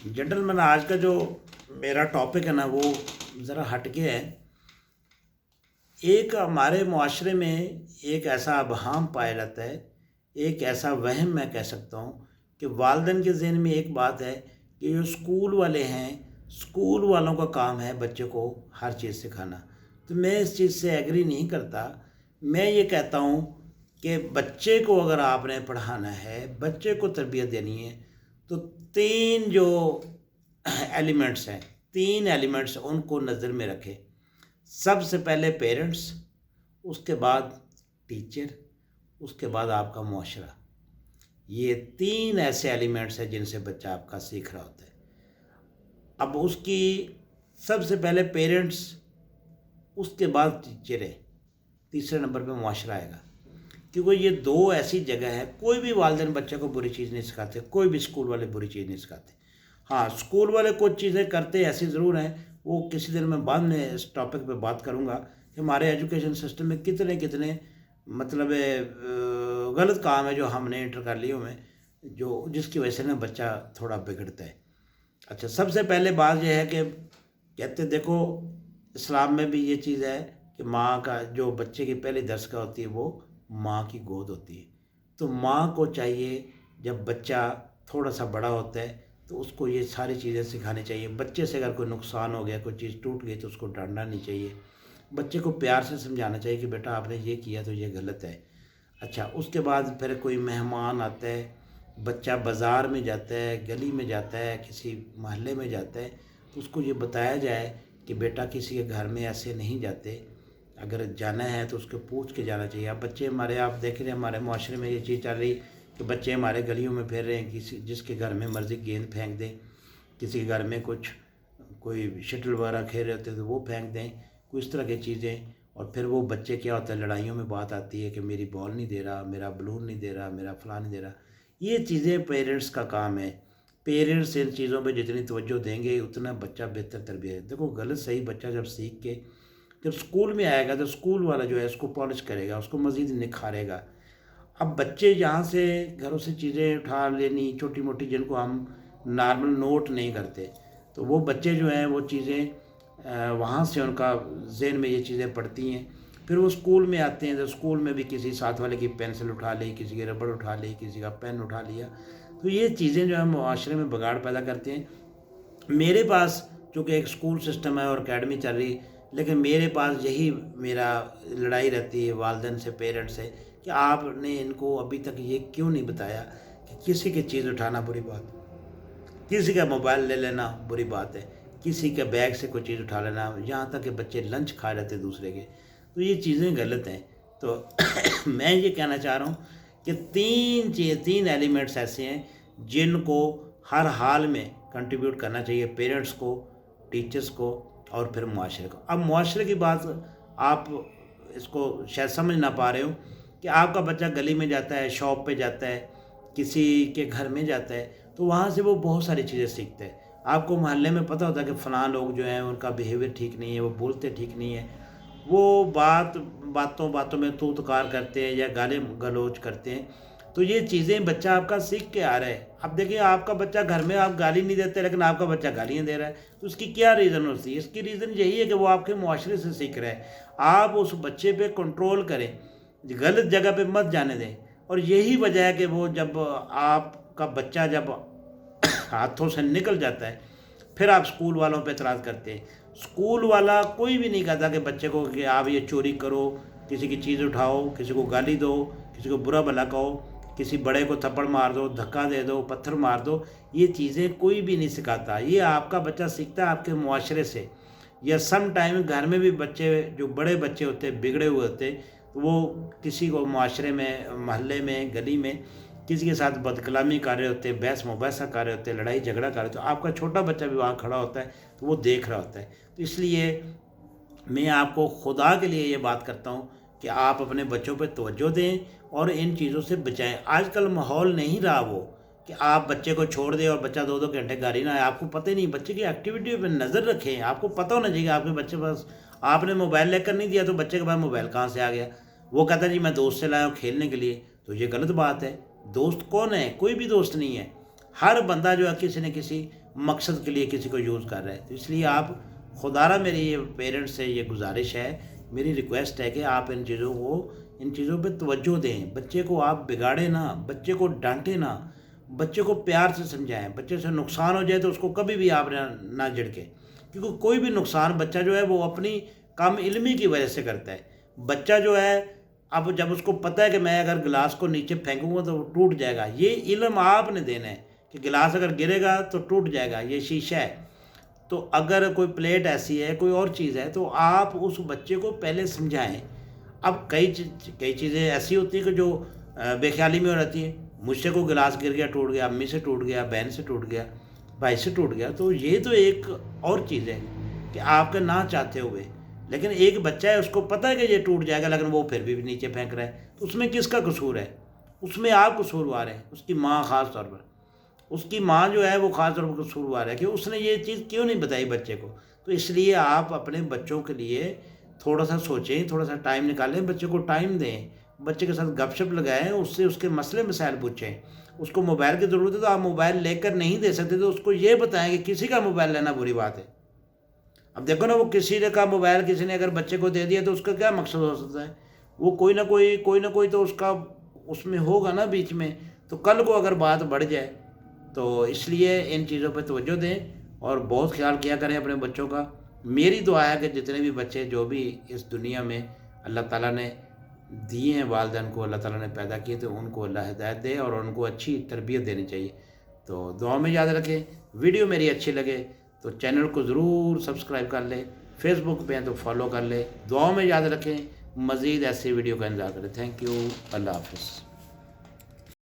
Gentle آج کا جو میرا ٹاپک ہے نا وہ ذرا ہٹ کے ہے۔ ایک ہمارے معاشرے میں ایک ایسا ابہام پایا جاتا ہے، ایک ایسا وہم میں کہہ سکتا ہوں کہ والدین کے ذہن میں ایک بات ہے کہ جو اسکول والے ہیں، اسکول والوں کا کام ہے بچے کو ہر چیز سکھانا۔ تو میں اس چیز سے ایگری نہیں کرتا۔ میں یہ کہتا ہوں کہ بچے کو اگر آپ نے پڑھانا ہے، بچے کو تربیت دینی ہے، تو تین جو ایلیمنٹس ہیں، تین ایلیمنٹس ان کو نظر میں رکھے۔ سب سے پہلے پیرنٹس، اس کے بعد ٹیچر، اس کے بعد آپ کا معاشرہ۔ یہ تین ایسے ایلیمنٹس ہیں جن سے بچہ آپ کا سیکھ رہا ہوتا ہے۔ اب اس کی سب سے پہلے پیرنٹس، اس کے بعد ٹیچر ہے، تیسرے نمبر پہ معاشرہ آئے گا، کیونکہ یہ دو ایسی جگہ ہے۔ کوئی بھی والدین بچے کو بری چیز نہیں سکھاتے، کوئی بھی اسکول والے بری چیز نہیں سکھاتے۔ ہاں، اسکول والے کچھ چیزیں کرتے ایسی ضرور ہیں، وہ کسی دن میں بعد میں اس ٹاپک پہ بات کروں گا کہ ہمارے ایجوکیشن سسٹم میں کتنے مطلب غلط کام ہے جو ہم نے انٹر کر لیے میں، جو جس کی وجہ سے نا بچہ تھوڑا بگڑتا ہے۔ اچھا، سب سے پہلے بات یہ ہے کہ کہتے دیکھو اسلام میں بھی یہ چیز ہے کہ ماں کا جو بچے کی پہلی درسگاہ ہوتی ہے وہ ماں کی گود ہوتی ہے۔ تو ماں کو چاہیے جب بچہ تھوڑا سا بڑا ہوتا ہے تو اس کو یہ ساری چیزیں سکھانی چاہیے۔ بچے سے اگر کوئی نقصان ہو گیا، کوئی چیز ٹوٹ گئی تو اس کو ڈانٹنا نہیں چاہیے، بچے کو پیار سے سمجھانا چاہیے کہ بیٹا آپ نے یہ کیا تو یہ غلط ہے۔ اچھا، اس کے بعد پھر کوئی مہمان آتا ہے، بچہ بازار میں جاتا ہے، گلی میں جاتا ہے، کسی محلے میں جاتا ہے، تو اس کو یہ بتایا جائے کہ بیٹا کسی کے گھر میں ایسے نہیں جاتے، اگر جانا ہے تو اس کو پوچھ کے جانا چاہیے۔ اب بچے ہمارے، آپ دیکھ رہے ہیں ہمارے معاشرے میں یہ چیز چل رہی کہ بچے ہمارے گلیوں میں پھر رہے ہیں، کسی جس کے گھر میں مرضی گیند پھینک دیں، کسی کے گھر میں کوئی شٹل وغیرہ کھیل رہے ہوتے ہیں تو وہ پھینک دیں، کوئی اس طرح کی چیزیں۔ اور پھر وہ بچے کیا ہوتا ہے، لڑائیوں میں بات آتی ہے کہ میری بال نہیں دے رہا، میرا بلون نہیں دے رہا، میرا فلاں نہیں دے رہا۔ یہ چیزیں پیرنٹس کا کام ہے۔ پیرنٹس ان چیزوں پہ جتنی توجہ دیں گے اتنا بچہ بہتر تربیت ہے۔ دیکھو غلط صحیح بچہ جب سیکھ کے جب اسکول میں آئے گا تو اسکول والا جو ہے اس کو پالش کرے گا، اس کو مزید نکھارے گا۔ اب بچے یہاں سے گھروں سے چیزیں اٹھا لینی چھوٹی موٹی جن کو ہم نارمل نوٹ نہیں کرتے، تو وہ بچے جو ہیں وہ چیزیں وہاں سے ان کا ذہن میں یہ چیزیں پڑتی ہیں۔ پھر وہ اسکول میں آتے ہیں تو اسکول میں بھی کسی ساتھ والے کی پینسل اٹھا لی، کسی کی ربڑ اٹھا لی، کسی کا پین اٹھا لیا، تو یہ چیزیں جو ہے معاشرے میں بگاڑ پیدا کرتے ہیں۔ میرے پاس چونکہ ایک اسکول سسٹم ہے اور اکیڈمی چل رہی، لیکن میرے پاس یہی میرا لڑائی رہتی ہے والدین سے، پیرنٹس سے، کہ آپ نے ان کو ابھی تک یہ کیوں نہیں بتایا کہ کسی کی چیز اٹھانا بری بات، کسی کا موبائل لے لینا بری بات ہے، کسی کے بیگ سے کوئی چیز اٹھا لینا، یہاں تک کہ بچے لنچ کھا لیتے دوسرے کے، تو یہ چیزیں غلط ہیں۔ تو میں یہ کہنا چاہ رہا ہوں کہ تین ایلیمنٹس ایسے ہیں جن کو ہر حال میں کنٹریبیوٹ کرنا چاہیے، پیرنٹس کو، ٹیچرس کو، اور پھر معاشرے کو۔ اب معاشرے کی بات آپ اس کو شاید سمجھ نہ پا رہے ہو کہ آپ کا بچہ گلی میں جاتا ہے، شاپ پہ جاتا ہے، کسی کے گھر میں جاتا ہے، تو وہاں سے وہ بہت ساری چیزیں سیکھتے ہیں۔ آپ کو محلے میں پتہ ہوتا ہے کہ فلاں لوگ جو ہیں ان کا بیہیویئر ٹھیک نہیں ہے، وہ بولتے ٹھیک نہیں ہے، وہ باتوں میں تو تکار کرتے ہیں یا گالے گلوچ کرتے ہیں، تو یہ چیزیں بچہ آپ کا سیکھ کے آ رہا ہے۔ اب دیکھیں آپ کا بچہ گھر میں آپ گالی نہیں دیتے لیکن آپ کا بچہ گالیاں دے رہا ہے، تو اس کی کیا ریزن ہوتی ہے؟ اس کی ریزن یہی ہے کہ وہ آپ کے معاشرے سے سیکھ رہا ہے۔ آپ اس بچے پہ کنٹرول کریں، غلط جگہ پہ مت جانے دیں، اور یہی وجہ ہے کہ وہ جب آپ کا بچہ جب ہاتھوں سے نکل جاتا ہے پھر آپ اسکول والوں پہ اعتراض کرتے ہیں۔ اسکول والا کوئی بھی نہیں کہتا کہ بچے کو کہ آپ یہ چوری کرو، کسی کی چیز اٹھاؤ، کسی کو گالی دو، کسی کو برا بھلا کہو، کسی بڑے کو تھپڑ مار دو، دھکا دے دو، پتھر مار دو، یہ چیزیں کوئی بھی نہیں سکھاتا۔ یہ آپ کا بچہ سیکھتا ہے آپ کے معاشرے سے، یا سم ٹائم گھر میں بھی بچے جو بڑے بچے ہوتے بگڑے ہوئے ہوتے، وہ کسی کو معاشرے میں، محلے میں، گلی میں کسی کے ساتھ بد کلامی کر رہے ہوتے، بحث مباحثہ کر رہے ہوتے، لڑائی جھگڑا کر رہے ہوتے، آپ کا چھوٹا بچہ بھی وہاں کھڑا ہوتا ہے تو وہ دیکھ رہا ہوتا ہے۔ تو اس لیے میں آپ کو خدا کے لیے یہ بات کرتا ہوں کہ آپ اپنے بچوں پہ توجہ دیں اور ان چیزوں سے بچائیں۔ آج کل ماحول نہیں رہا وہ کہ آپ بچے کو چھوڑ دیں اور بچہ 2 گھنٹے گاڑی نہ آئے، آپ کو پتہ ہی نہیں، بچے کی ایکٹیویٹی پہ نظر رکھیں۔ آپ کو پتہ ہونا چاہیے کہ آپ کے بچے پاس، آپ نے موبائل لے کر نہیں دیا تو بچے کے پاس موبائل کہاں سے آ گیا؟ وہ کہتا ہے جی میں دوست سے لایا ہوں کھیلنے کے لیے، تو یہ غلط بات ہے۔ دوست کون ہے؟ کوئی بھی دوست نہیں ہے۔ ہر بندہ جو ہے کسی نہ کسی مقصد کے لیے کسی کو یوز کر رہا ہے. تو اس لیے آپ خدا را میری یہ پیرنٹس سے یہ گزارش ہے، میری ریکویسٹ ہے کہ آپ ان چیزوں پہ توجہ دیں. بچے کو آپ بگاڑیں نہ، بچے کو ڈانٹیں نہ، بچے کو پیار سے سمجھائیں. بچے سے نقصان ہو جائے تو اس کو کبھی بھی آپ نہ جھڑکیں، کیونکہ کوئی بھی نقصان بچہ جو ہے وہ اپنی کم علمی کی وجہ سے کرتا ہے. بچہ جو ہے اب جب اس کو پتہ ہے کہ میں اگر گلاس کو نیچے پھینکوں گا تو وہ ٹوٹ جائے گا، یہ علم آپ نے دینا ہے کہ گلاس اگر گرے گا تو ٹوٹ جائے گا، یہ شیشہ ہے. تو اگر کوئی پلیٹ ایسی ہے، کوئی اور چیز ہے، تو آپ اس بچے کو پہلے سمجھائیں. اب کئی چیزیں ایسی ہوتی ہیں کہ جو بے خیالی میں ہو رہتی ہیں. مجھ سے کوئی گلاس گر گیا، ٹوٹ گیا، امی سے ٹوٹ گیا، بہن سے ٹوٹ گیا، بھائی سے ٹوٹ گیا، تو یہ تو ایک اور چیز ہے کہ آپ کے نہ چاہتے ہوئے. لیکن ایک بچہ ہے، اس کو پتہ ہے کہ یہ ٹوٹ جائے گا لیکن وہ پھر بھی نیچے پھینک رہا ہے، تو اس میں کس کا قصور ہے؟ اس میں آپ قصوروار ہیں، اس کی ماں خاص طور پر. اس کی ماں جو ہے وہ خاص طور پر قصوروار ہے کہ اس نے یہ چیز کیوں نہیں بتائی بچے کو. تو اس لیے آپ اپنے بچوں کے لیے تھوڑا سا سوچیں، تھوڑا سا ٹائم نکالیں، بچے کو ٹائم دیں، بچے کے ساتھ گپ شپ لگائیں، اس سے اس کے مسئلے مسائل پوچھیں. اس کو موبائل کی ضرورت ہے تو آپ موبائل لے کر نہیں دے سکتے تو اس کو یہ بتائیں کہ کسی کا موبائل لینا بری بات ہے. اب دیکھو نا، وہ کسی نے کا موبائل کسی نے اگر بچے کو دے دیا تو اس کا کیا مقصد ہو سکتا ہے؟ وہ کوئی نہ کوئی تو اس میں ہوگا نا بیچ میں. تو کل کو اگر بات بڑھ جائے تو اس لیے ان چیزوں پہ توجہ دیں اور بہت خیال کیا کریں اپنے بچوں کا. میری دعا ہے کہ جتنے بھی بچے جو بھی اس دنیا میں اللہ تعالیٰ نے دیے ہیں، والدین کو اللہ تعالیٰ نے پیدا کیے، تو ان کو اللہ ہدایت دے اور ان کو اچھی تربیت دینی چاہیے. تو دعا میں یاد رکھیں. ویڈیو میری اچھی لگے تو چینل کو ضرور سبسکرائب کر لیں، فیس بک پہ ہیں تو فالو کر لیں. دعاؤں میں یاد رکھیں. مزید ایسی ویڈیو کا انتظار کریں. Thank you. اللہ حافظ.